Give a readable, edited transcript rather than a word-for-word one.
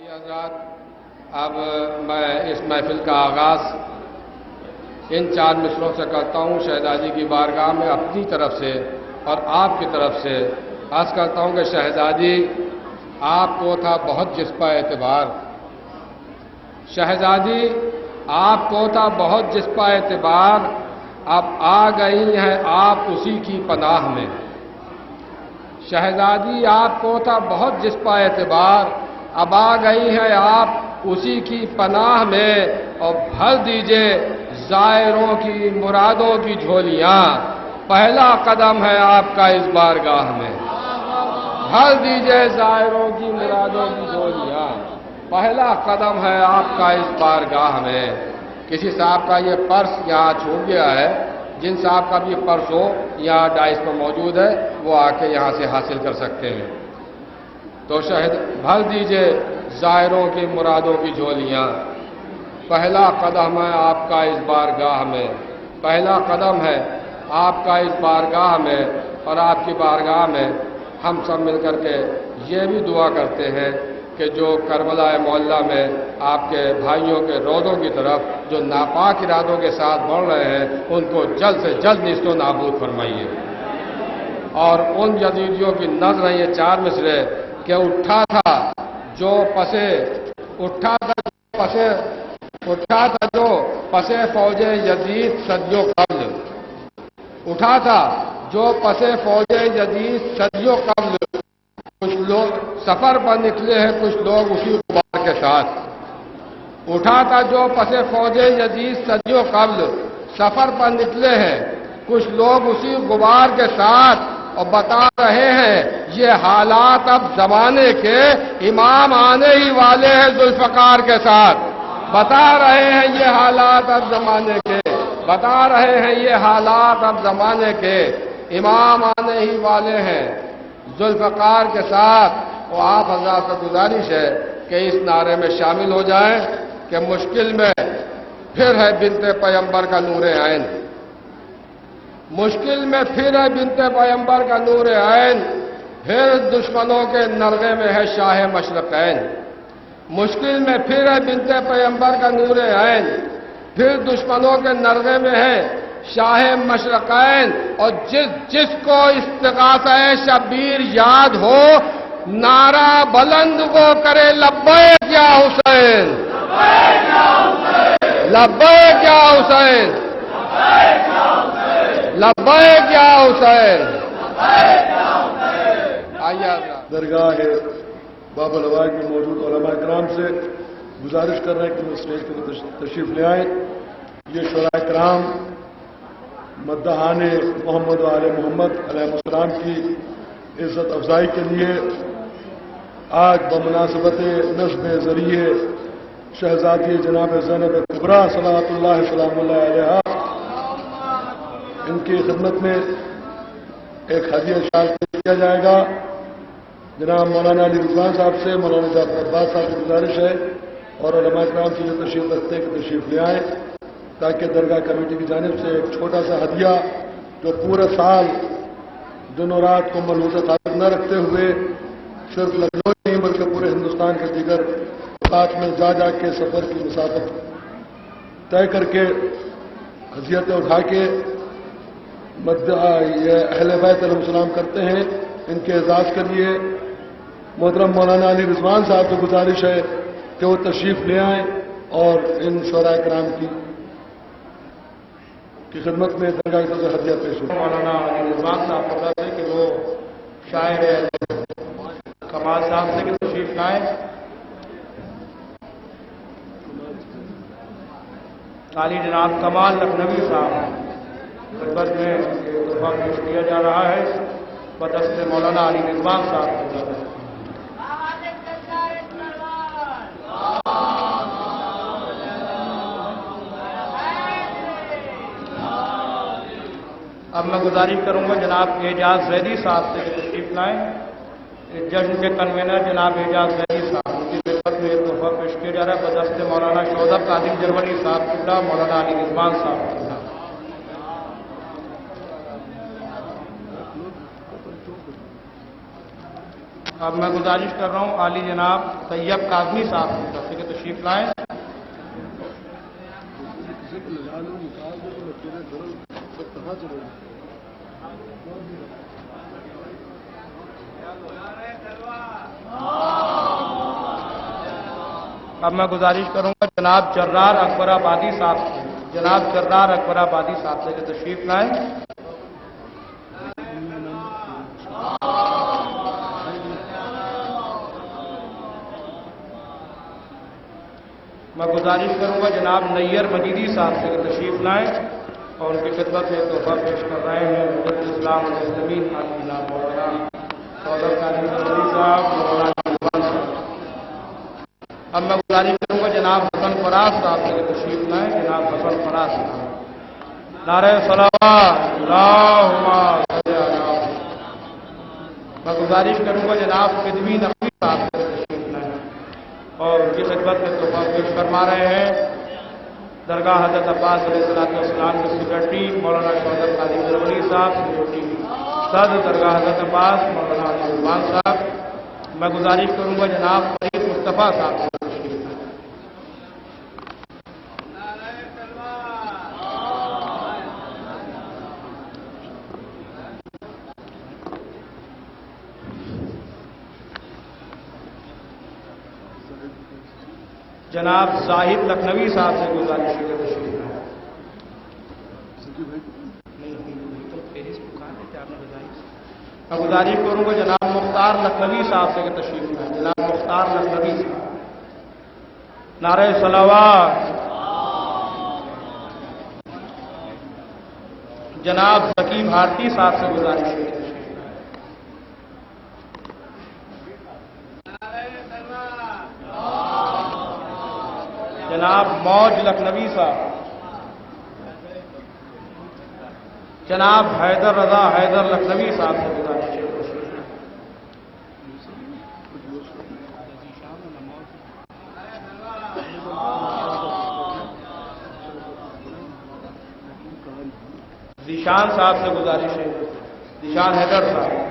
حضرات، اب میں اس محفل کا آغاز ان 4 مصروں سے کرتا ہوں۔ شہزادی کی بارگاہ میں اپنی طرف سے اور آپ کی طرف سے عرض کرتا ہوں کہ شہزادی آپ کو تھا بہت جسپا اعتبار، شہزادی آپ کو تھا بہت جسپا اعتبار، اب آ گئی ہیں آپ اسی کی پناہ میں۔ شہزادی آپ کو تھا بہت جسپا اعتبار، اب آ گئی ہیں آپ اسی کی پناہ میں، اور بھر دیجئے زائروں کی مرادوں کی جھولیاں، پہلا قدم ہے آپ کا اس بارگاہ میں۔ بھر دیجئے زائروں کی مرادوں کی جھولیاں، پہلا قدم ہے آپ کا اس بارگاہ میں۔ کسی صاحب کا یہ پرس یہاں چھوٹ گیا ہے، جن صاحب کا بھی پرس ہو یہاں ڈائس پر موجود ہے، وہ آ کے یہاں سے حاصل کر سکتے ہیں۔ تو بھر دیجئے زائروں کی مرادوں کی جھولیاں، پہلا قدم ہے آپ کا اس بارگاہ میں، پہلا قدم ہے آپ کا اس بارگاہ میں۔ اور آپ کی بارگاہ میں ہم سب مل کر کے یہ بھی دعا کرتے ہیں کہ جو کربلا معلیٰ میں آپ کے بھائیوں کے روضوں کی طرف جو ناپاک ارادوں کے ساتھ بڑھ رہے ہیں، ان کو جلد سے جلد نیست و نابود فرمائیے۔ اور ان یزیدیوں کی نظر ہیں یہ 4 مصرے کہ اٹھا تھا جو پسے فوج یزید صدیوں قبل، اٹھا تھا جو پسے فوج یزید صدیوں قبل، کچھ لوگ سفر پر نکلے ہیں کچھ لوگ اسی غبار کے ساتھ۔ اٹھا تھا جو پسے فوج یزید صدیوں قبل، سفر پر نکلے ہیں کچھ لوگ اسی غبار کے ساتھ، اور بتا رہے ہیں یہ حالات اب زمانے کے، امام آنے ہی والے ہیں ذوالفقار کے ساتھ۔ بتا رہے ہیں یہ حالات اب زمانے کے، بتا رہے ہیں یہ حالات اب زمانے کے، امام آنے ہی والے ہیں ذوالفقار کے ساتھ۔ اور آپ حضرات سے گزارش ہے کہ اس نعرے میں شامل ہو جائیں کہ مشکل میں پھر ہے بنت پیغمبر کا نور عین، مشکل میں پھر ہے بنت پیغمبر کا نور عین، پھر دشمنوں کے نرغے میں ہے شاہ مشرقین، مشکل میں پھر ہے بنت پیغمبر کا نور عین، پھر دشمنوں کے نرغے میں ہے شاہ مشرقین۔ اور جس کو استغاثہ شبیر یاد ہو، نعرہ بلند وہ کرے لبیک یا حسین، لبیک یا حسین، لبیک یا حسین۔ آئیے درگاہ باب العوائد میں موجود علماء کرام سے گزارش کر رہے ہیں کہ وہ اسٹیج پر تشریف لے آئیں۔ یہ شعراء کرام مداحان محمد و آل محمد علیہ السلام کی عزت افزائی کے لیے آج بمناسبت نصب ذریعے شہزادی جناب زینب کبریٰ صلوات اللہ سلام اللہ علیہا، ان کی خدمت میں ایک ہدیہ شال پیش کیا جائے گا۔ جناب مولانا علی رضوان صاحب سے مولانا جعفر عباس صاحب کی گزارش ہے اور علماء کرام سے جو تشریف رکھتے ہیں کہ تشریف لے آئیں، تاکہ درگاہ کمیٹی کی جانب سے ایک چھوٹا سا ہدیہ جو پورے سال دن و رات کو ملحوظہ خاطر نہ رکھتے ہوئے صرف لکھنؤ نہیں بلکہ پورے ہندوستان کے دیگر اوقات میں جا کے سفر کی مسافت طے کر کے حیثیتیں اٹھا کے یہ اہل بیت علیہ السلام کرتے ہیں، ان کے اعزاز کے لیے محترم مولانا علی رضوان صاحب سے گزارش ہے کہ وہ تشریف لے آئیں اور ان شعراء کرام کی خدمت میں درگاہ سے ہدیہ پیش ہو۔ مولانا علی رضوان صاحب کو بتا دیں کہ وہ شاعر کمال صاحب سے کہ تشریف لائیں۔ عالی جناب کمال لکھنوی صاحب خدمت میں تحفہ پیش کیا جا رہا ہے بدست مولانا علی رضوان صاحب کو۔ اب میں گزارش کروں گا جناب اعجاز زیدی صاحب سے تشریف لائیں۔ جشن کے کنوینر جناب اعجاز زیدی صاحب کی خدمت میں تحفہ پیش کیا جا رہا ہے بدست مولانا شوذب قادم جرمنی صاحب قبلہ، مولانا علی رضوان صاحب قبلہ۔ اب میں گزارش کر رہا ہوں عالی جناب طیب کاظمی صاحب کی طرف سے کہ تشریف لائیں. اب میں گزارش کروں گا جناب جرار اکبر آبادی صاحب سے، جناب جرار اکبر آبادی صاحب سے کہ تشریف لائیں. میں گزارش کروں گا جناب نیر مجیدی صاحب سے کہ تشریف لائیں اور ان کی خدمت میں تحفہ پیش کر رہے ہیں مجدد اسلام علیہ زمین جناب مولانا سعودت قادری صاحب مولانا صاحب. اب میں گزارش کروں گا جناب حسن فراز صاحب سے کہ تشریف لائیں. جناب حسن فراز صاحب نعرہ صلوات اللہم صلی علی. میں گزارش کروں گا جناب فدوی نقوی صاحب سے تشریف لائیں اور ان کی خدمت میں تحفہ پیش فرما رہے ہیں درگاہ حضرت عباس علیہ السلام کے سیکرٹری مولانا سعودت قادری برولی صاحب، سیکرٹری صدر درگاہ حضرت عباس مولانا علی رضوان صاحب. میں گزارش کروں گا جناب فرید مصطفیٰ صاحب سے تشریف لائیں. جناب زاہد لکھنوی صاحب سے گزارش ہے کہ تشریف لائیں. میں گزارش کروں گا جناب مختار لکھنوی صاحب سے کہ تشریف لائیں. جناب مختار لکھنوی صاحب نعرہ صلوات. جناب ذکی بھارتی صاحب سے گزارش ہے کہ تشریف لائیں. جناب موج لکھنوی صاحب. جناب حیدر رضا حیدر لکھنوی صاحب سے گزارش ہے. ذیشان صاحب سے گزارش ہے. ذیشان حیدر صاحب.